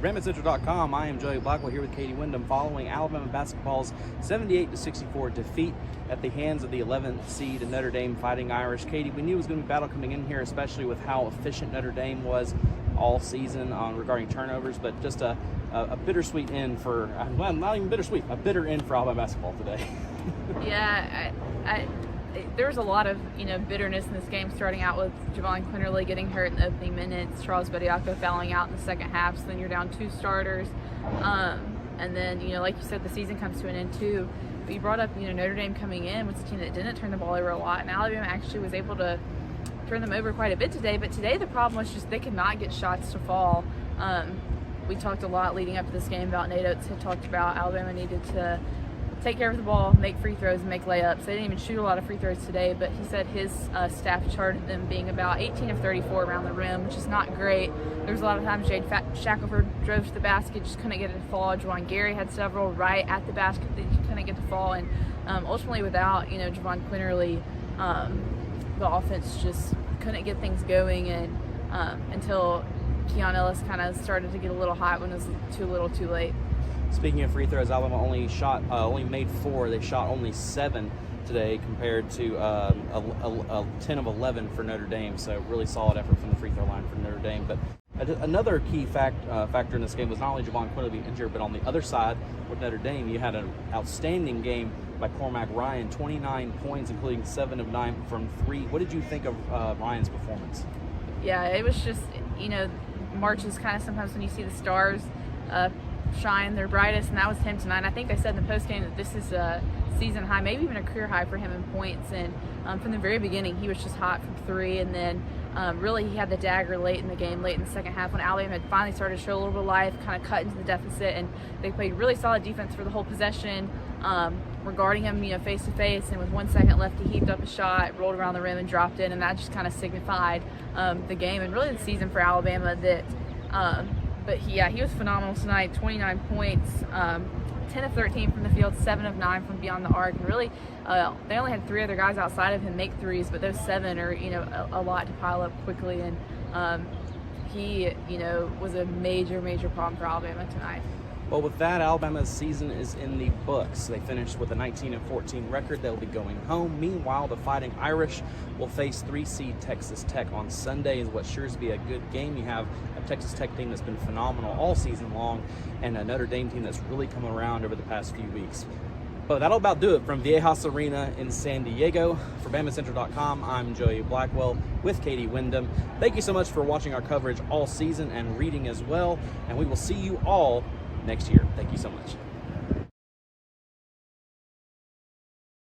BamaCentral.com. I am Joey Blackwell here with Katie Wyndham following Alabama basketball's 78-64 defeat at the hands of the 11th seed Notre Dame Fighting Irish. Katie, we knew it was going to be a battle coming in here, especially with how efficient Notre Dame was all season regarding turnovers, but just a bittersweet end for, well, not even bittersweet, a bitter end for Alabama basketball today. Yeah, there was a lot of bitterness in this game, starting out with Javon Quinterly getting hurt in the opening minutes, Charles Bediako fouling out in the second half, so then you're down two starters, and then like you said, the season comes to an end too. But you brought up Notre Dame coming in was a team that didn't turn the ball over a lot, and Alabama actually was able to turn them over quite a bit today. But today the problem was just they could not get shots to fall. We talked a lot leading up to this game about Nate Oates had talked about Alabama needed to take care of the ball, make free throws, and make layups. They didn't even shoot a lot of free throws today, but he said his staff charted them being about 18 of 34 around the rim, which is not great. There was a lot of times Jade Shackelford drove to the basket, just couldn't get it to fall. Juwan Gary had several right at the basket that he couldn't get to fall, and ultimately without Javon Quinterly, the offense just couldn't get things going, and until Keon Ellis kind of started to get a little hot when it was too little too late. Speaking of free throws, Alabama only made 4. They shot only 7 today compared to 10 of 11 for Notre Dame. So really solid effort from the free throw line for Notre Dame. But another key factor in this game was not only Javon Quinterly being injured, but on the other side with Notre Dame, you had an outstanding game by Cormac Ryan, 29 points, including 7 of 9 from 3. What did you think of Ryan's performance? Yeah, it was just, March is kind of sometimes when you see the stars shine their brightest, and that was him tonight. I think I said in the postgame that this is a season high, maybe even a career high for him in points, and from the very beginning he was just hot from 3, and then really he had the dagger late in the game, late in the second half when Alabama had finally started to show a little bit of life, kind of cut into the deficit, and they played really solid defense for the whole possession, regarding him face to face, and with 1 second left he heaved up a shot, rolled around the rim and dropped it, and that just kind of signified the game and really the season for Alabama. But he was phenomenal tonight. 29 points, 10 of 13 from the field, 7 of 9 from beyond the arc. And really, they only had 3 other guys outside of him make threes, but those 7 are a lot to pile up quickly. And he was a major problem for Alabama tonight. Well, with that, Alabama's season is in the books. They finished with a 19-14 record. They'll be going home. Meanwhile, the Fighting Irish will face 3-seed Texas Tech on Sunday, in what sure to be a good game. You have a Texas Tech team that's been phenomenal all season long, and a Notre Dame team that's really come around over the past few weeks. But that'll about do it from Viejas Arena in San Diego. For BamaCentral.com, I'm Joey Blackwell with Katie Wyndham. Thank you so much for watching our coverage all season and reading as well, and we will see you all next year. Thank you so much.